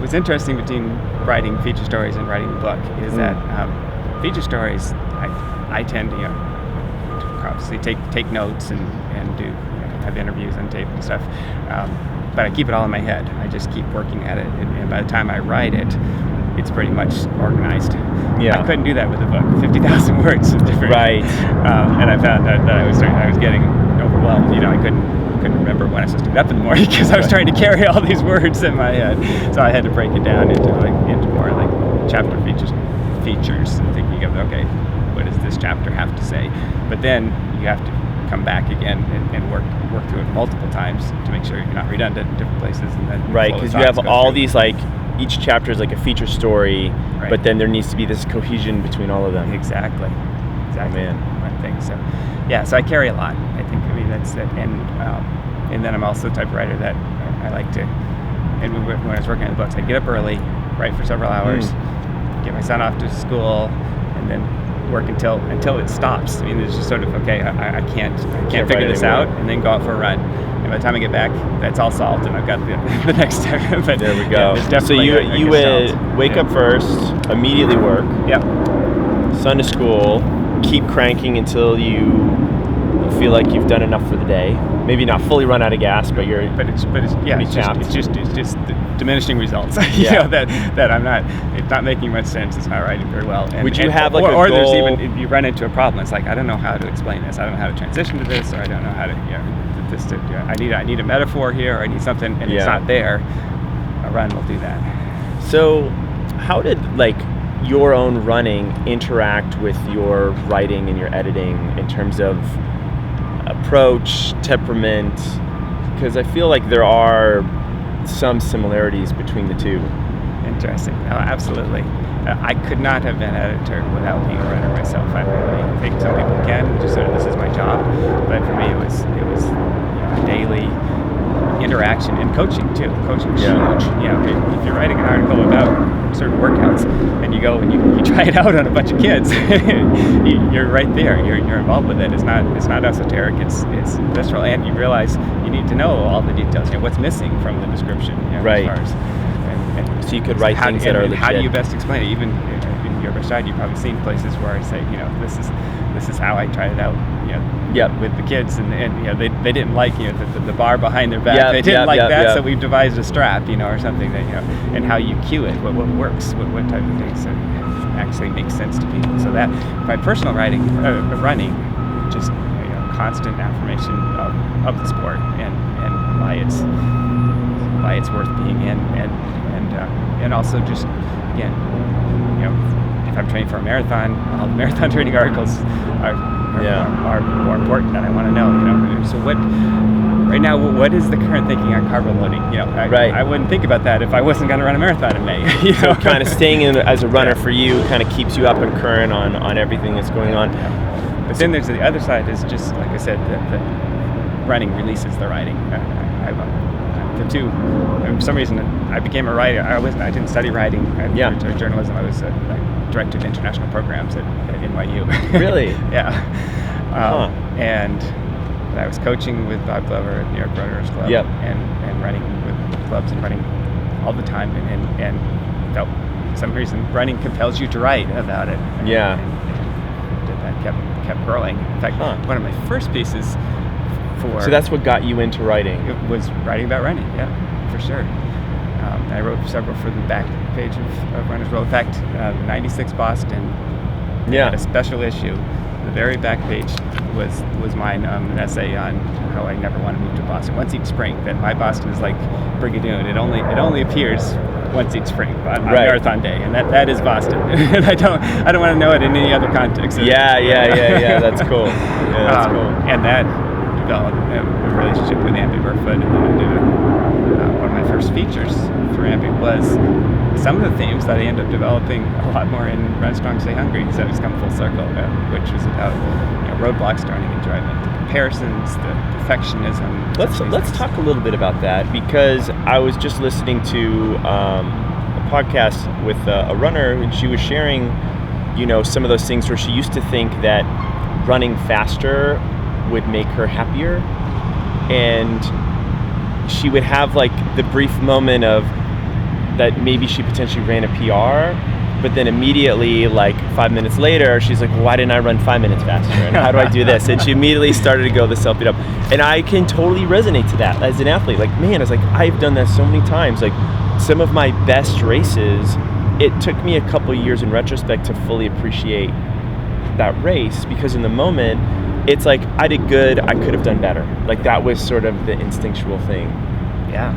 What's interesting between writing feature stories and writing the book is that feature stories, I tend to, obviously take notes and do have interviews on tape and stuff, but I keep it all in my head. I just keep working at it, and by the time I write it, it's pretty much organized. Yeah. I couldn't do that with a book. 50,000 words is different. Right. And I found that I was getting overwhelmed. I couldn't remember when I was supposed to get up in the morning because I was trying to carry all these words in my head. So I had to break it down into more like chapter features, and thinking of, okay, what does this chapter have to say? But then you have to come back again and work through it multiple times to make sure you're not redundant in different places. And then right, because you have all these, like, each chapter is like a feature story, but then there needs to be this cohesion between all of them. Exactly. Oh, man. One thing. So I carry a lot. I think. I mean, that's it. And then I'm also the type of writer that I like to. And when I was working on the books, I'd get up early, write for several hours, get my son off to school, and then work until it stops. I mean, it's just sort of, okay, I can't figure this out, and then go out for a run. And by the time I get back, that's all solved, and I've got the next step. But there we go. So you would wake up first, immediately work. Yep. Son to school, keep cranking until you feel like you've done enough for the day. Maybe not fully run out of gas, but it's just diminishing results. That I'm not. It's not making much sense. It's not writing very well. Would you have like a goal? Or there's even, you run into a problem. It's like, I don't know how to explain this. I don't know how to transition to this, or I don't know how to I need a metaphor here, or I need something, and it's not there. A run will do that. So, how did your own running interact with your writing and your editing in terms of approach, temperament? Because I feel like there are some similarities between the two. Interesting. Oh, absolutely. I could not have been an editor without being a writer myself. I think some people can, just sort of, this is my job. But for me, it was a daily interaction and coaching too. Coaching is huge. If you're writing an article about certain workouts and you go and you try it out on a bunch of kids, you're right there. You're involved with it. It's not esoteric. It's visceral, and you realize you need to know all the details. What's missing from the description. Right. As far as, so you could write things that are legit. How do you best explain it? Even in your side, you've probably seen places where I say, this is how I tried it out. With the kids, and they didn't like the bar behind their back. They didn't like that, so we've devised a strap, or something that and how you cue it, what works, what type of things actually makes sense to people. So that my personal running, just constant affirmation of the sport and why it's worth being in, and also just again, if I'm training for a marathon, all the marathon training articles are more important, and I want to know, so right now, what is the current thinking on carb loading? I wouldn't think about that if I wasn't going to run a marathon in May. So kind of staying in as a runner for you kind of keeps you up and current on everything that's going on. But then there's the other side is just, like I said, the running releases the writing. The two, for some reason, I became a writer. I didn't study writing. I went to journalism. I was directed international programs at NYU. Really? Yeah. And I was coaching with Bob Glover at New York Runners Club, and running with clubs and running all the time, and felt for some reason running compels you to write about it. And that kept growing. In fact, one of my first pieces so that's what got you into writing? It was writing about running, for sure. I wrote several for the back page of Runner's World. In fact, 96 Boston had a special issue. The very back page was mine, an essay on how I never want to move to Boston once each spring. That my Boston is like Brigadoon. It only appears once each spring on Marathon Day, and that is Boston. And I don't want to know it in any other context. That's cool. That's cool. And that developed a relationship with Amby Burfoot, and then I did one of my first features for Amby was some of the themes that I ended up developing a lot more in Run Strong, Stay Hungry, so it's come full circle, which was about roadblocks to earning enjoyment, the comparisons, the perfectionism. Let's talk a little bit about that, because I was just listening to a podcast with a runner, and she was sharing, some of those things where she used to think that running faster would make her happier, and she would have like the brief moment of that maybe she potentially ran a PR, but then immediately, like 5 minutes later, she's like, well, why didn't I run 5 minutes faster? And how do I do this? And she immediately started to go the self-beat up. And I can totally resonate to that as an athlete. Like, man, it's like, I've done that so many times. Like, some of my best races, it took me a couple years in retrospect to fully appreciate that race, because in the moment, it's like, I did good, I could have done better. Like, that was sort of the instinctual thing. Yeah.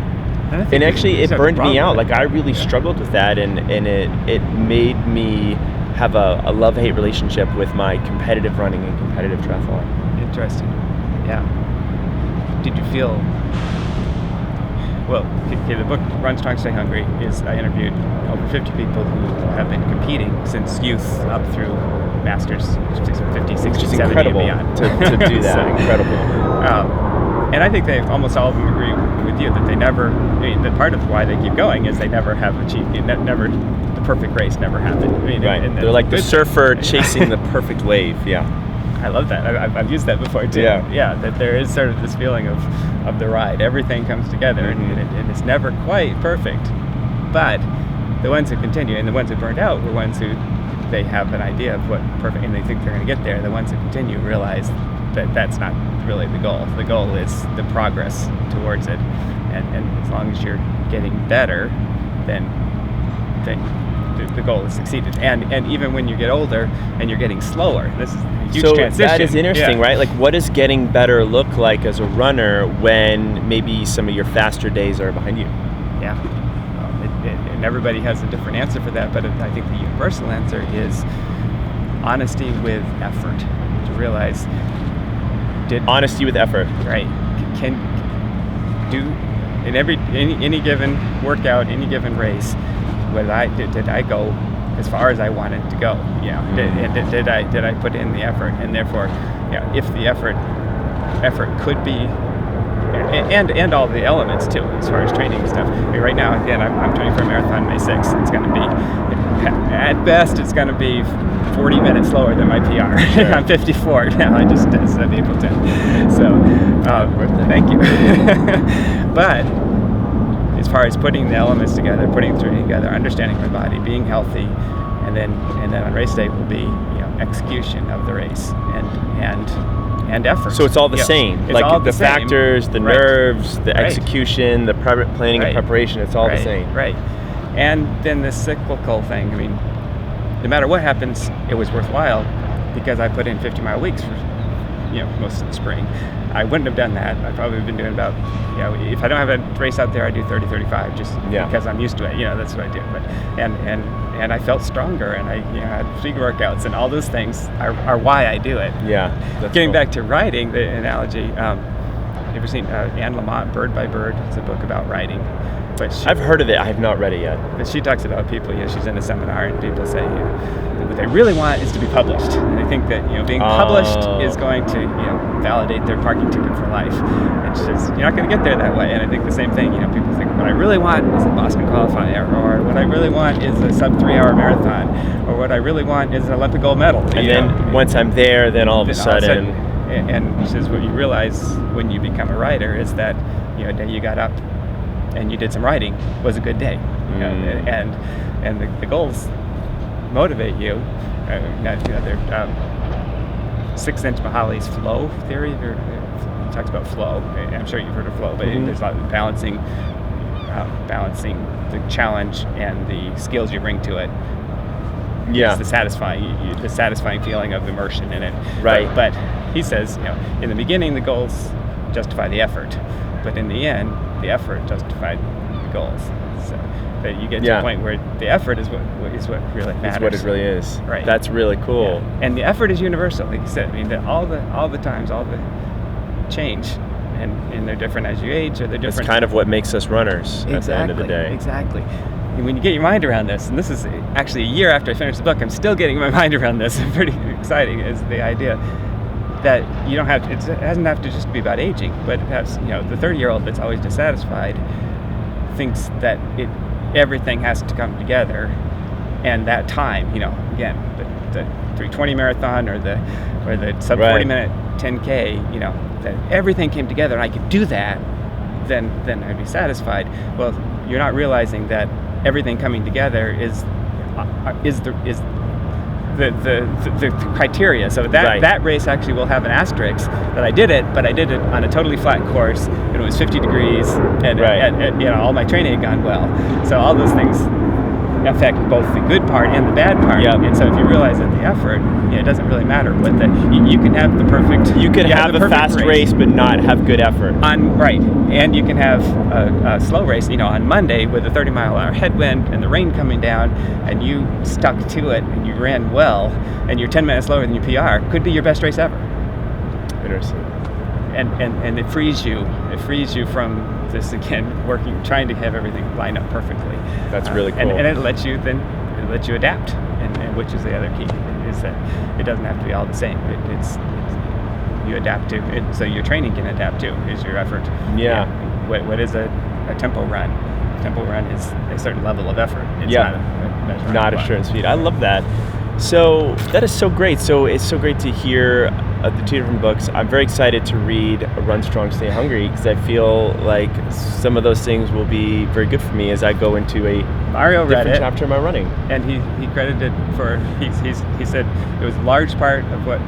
And actually, it burned me out. Like, I really struggled with that, and it made me have a love-hate relationship with my competitive running and competitive triathlon. Interesting. Yeah. Did you feel... Well, okay, the book Run Strong, Stay Hungry is, I interviewed over 50 people who have been competing since youth up through masters, 50, 60, 70, incredible and beyond. to do that. So, incredible. And I think they almost all of them agree with you that they never, that part of why they keep going is they never have achieved, the perfect race never happened. Right. They're like the surfer chasing the perfect wave. Yeah. I love that. I've used that before too. Yeah. That there is sort of this feeling of the ride. Everything comes together, and it's never quite perfect. But the ones who continue and the ones who burned out were ones who they have an idea of what perfect, and they think they're going to get there. The ones who continue realize that that's not really the goal. The goal is the progress towards it, and as long as you're getting better, then the goal is succeeded. And even when you get older and you're getting slower, this is a huge transition. That is interesting, right? Like, what does getting better look like as a runner when maybe some of your faster days are behind you? Yeah. And everybody has a different answer for that, but I think the universal answer is honesty with effort. To realize, honesty with effort. Right. Can do in any given workout, any given race, did I go as far as I wanted to go? Did I put in the effort? And therefore, if the effort could be, and all the elements too, as far as training and stuff. I mean, right now, again, I'm training for a marathon May 6th. It's going to be, at best, it's going to be 40 minutes slower than my PR. Sure. I'm 54 now. I just said April 10th. So, thank you. But as far as putting the elements together, putting the training together, understanding my body, being healthy, and then on race day will be execution of the race and effort. So it's all the same. It's like all the same. factors, the nerves, the execution, the planning and preparation. It's all the same. Right. And then the cyclical thing. I mean, no matter what happens, it was worthwhile because I put in 50-mile weeks for most of the spring. I wouldn't have done that. I've probably been doing about, if I don't have a race out there, I do 30-35 just because I'm used to it. That's what I do. But and I felt stronger, and I had big workouts, and all those things are why I do it. Yeah. Getting back to riding, the analogy. You ever seen Anne Lamott, Bird by Bird? It's a book about riding. But I've heard of it. I have not read it yet. But she talks about people. She's in a seminar, and people say what they really want is to be published. And they think that being published is going to validate their parking ticket for life. And she says you're not going to get there that way. And I think the same thing. People think what I really want is a Boston qualifier, or what I really want is a sub 3-hour marathon, or what I really want is an Olympic gold medal. And then once I'm there, then all of a sudden. And she says what you realize when you become a writer is that a day you got up and you did some writing was a good day, and the goals motivate you. They're 6-inch Mahali's flow theory. He talks about flow. I'm sure you've heard of flow, but there's a lot of balancing the challenge and the skills you bring to it. Yeah, it's the satisfying feeling of immersion in it. Right. But he says, in the beginning, the goals justify the effort, but in the end, the effort justified the goals. So that you get to a point where the effort is what really matters. It's what it really is. Right. That's really cool. Yeah. And the effort is universal, like you said. I mean, all the times, all the change, and they're different as you age, or they're different. It's kind of what makes us runners at the end of the day. Exactly. And when you get your mind around this, and this is actually a year after I finished the book, I'm still getting my mind around this. Pretty exciting is the idea that you don't have to, it doesn't have to just be about aging, but perhaps the 30-year-old that's always dissatisfied thinks that everything has to come together, and that time, again, the 3:20 marathon or the sub 40-minute 10K, that everything came together, and I could do that then I'd be satisfied. Well, you're not realizing that everything coming together is the criteria. So that race actually will have an asterisk that I did it, but I did it on a totally flat course, and it was 50 degrees, and all my training had gone well. So all those things affect both the good part and the bad part. Yep. And so if you realize that the effort, it doesn't really matter what you can have the perfect. You could have a fast race but not have good effort. Right, and you can have a slow race. On Monday with a 30-mile-an-hour headwind and the rain coming down, and you stuck to it and you ran well, and you're 10 minutes slower than your PR. Could be your best race ever. Interesting. And it frees you. It frees you from this again, trying to have everything line up perfectly. That's really cool. And it lets you adapt. And which is the other key, is that it doesn't have to be all the same. It's you adapt to it, so your training can adapt to is your effort. Yeah. What is a tempo run? A tempo run is a certain level of effort. It's not a short speed. I love that. So that is so great. So it's so great to hear the two different books. I'm very excited to read Run Strong, Stay Hungry, because I feel like some of those things will be very good for me as I go into a different chapter of my running. And he credited for he said it was a large part of what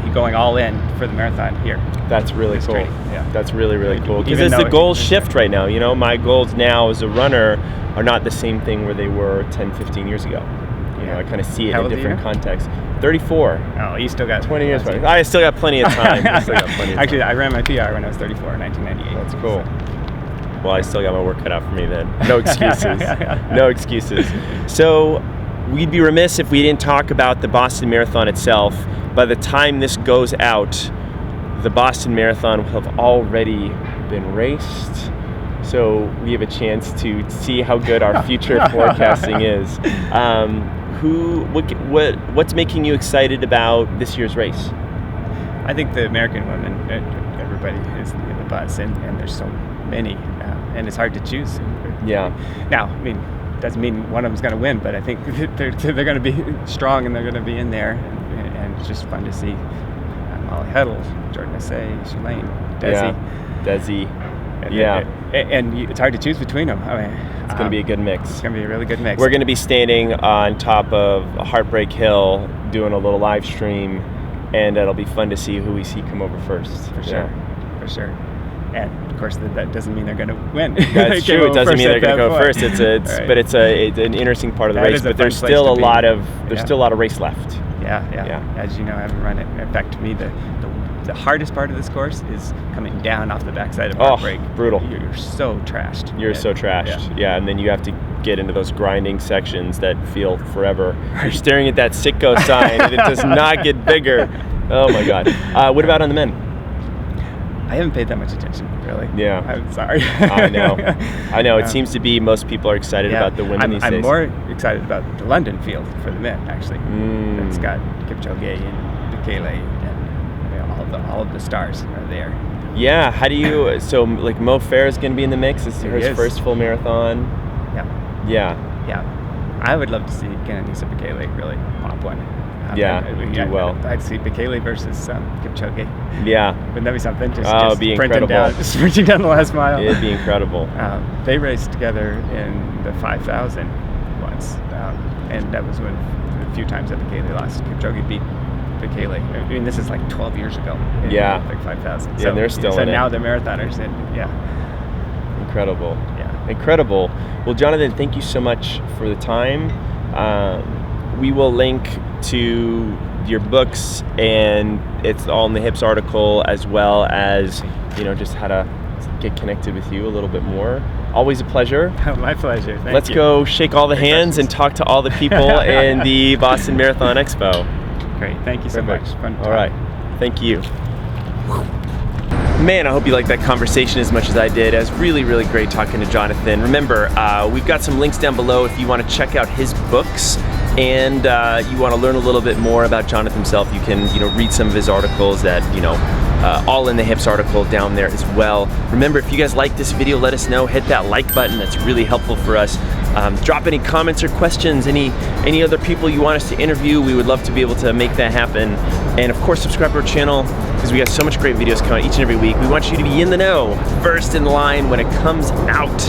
he going all in for the marathon here. That's really cool. Yeah. That's really cool. Because as the goals shift right now, my goals now as a runner are not the same thing where they were 10, 15 years ago. I kind of see it in a different context. 34. Oh, you still got 20 years. I still got plenty of time. Actually, I ran my PR when I was 34 in 1998. That's cool. Well, I still got my work cut out for me then. No excuses. No excuses. So we'd be remiss if we didn't talk about the Boston Marathon itself. By the time this goes out, the Boston Marathon will have already been raced. So we have a chance to see how good our future forecasting is. What's making you excited about this year's race? I think the American women, everybody is in the bus, and there's so many, and it's hard to choose. Yeah. Now, doesn't mean one of them's going to win, but I think they're going to be strong and they're going to be in there, and it's just fun to see Molly Huddle, Jordan Assay, Shalane, Desi. And it's hard to choose between them. It's going to be a good mix. It's going to be a really good mix. We're going to be standing on top of Heartbreak Hill doing a little live stream, and it'll be fun to see who we see come over first. For sure. And of course, that doesn't mean they're going to win. That's true. It doesn't mean they're going to go first. But it's an interesting part of the race. But there's still a lot of race left. Yeah. As you know, having run it. In fact, to me, the hardest part of this course is coming down off the backside of Heartbreak. Brutal. You're so trashed. You're so trashed. Yeah, and then you have to get into those grinding sections that feel forever. You're staring at that Sitco sign, and it does not get bigger. Oh my God. What about on the men? I haven't paid that much attention, really. Yeah. I'm sorry. I know. It seems to be most people are excited about the women these days. I'm more excited about the London field for the men, actually. It's got Kipchoge and Bekele, and all of the stars are there. Yeah. How do you? So Mo Farah is going to be in the mix. It's her first full marathon. Yeah. I would love to see Kenenisa Bekele really pop one. Do well. I'd see Bekele versus Kipchoge. Yeah. Wouldn't that be something? It'd be incredible. Sprinting down the last mile. It'd be incredible. They raced together in the 5,000 once, and that was when a few times that Bekele lost. Kipchoge beat Bekele. This is like 12 years ago. Like 5,000. So they're still in it. So now they're marathoners, and Incredible. Yeah. Incredible. Well, Jonathan, thank you so much for the time. We will link to your books, and it's all in the Hips article, as well as just how to get connected with you a little bit more. Always a pleasure. My pleasure. Thank you. Let's go shake all the hands and talk to all the people in the Boston Marathon Expo. Great. Thank you so much. Fun to talk. All right. Thank you. Man, I hope you liked that conversation as much as I did. It was really, really great talking to Jonathan. Remember, we've got some links down below if you want to check out his books, and you want to learn a little bit more about Jonathan himself. You can, read some of his articles at, all in the Hips article down there as well. Remember, if you guys like this video, let us know. Hit that like button. That's really helpful for us. Drop any comments or questions, any other people you want us to interview. We would love to be able to make that happen. And of course, subscribe to our channel because we got so much great videos coming out each and every week. We want you to be in the know, first in line when it comes out,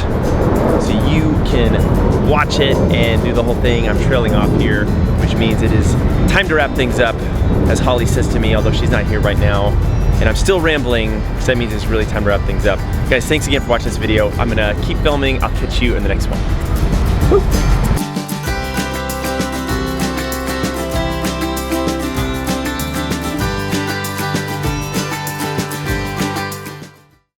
so you can watch it and do the whole thing. I'm trailing off here, which means it is time to wrap things up, as Holly says to me, although she's not here right now. And I'm still rambling, because that means it's really time to wrap things up. Guys, thanks again for watching this video. I'm gonna keep filming. I'll catch you in the next one. Woo.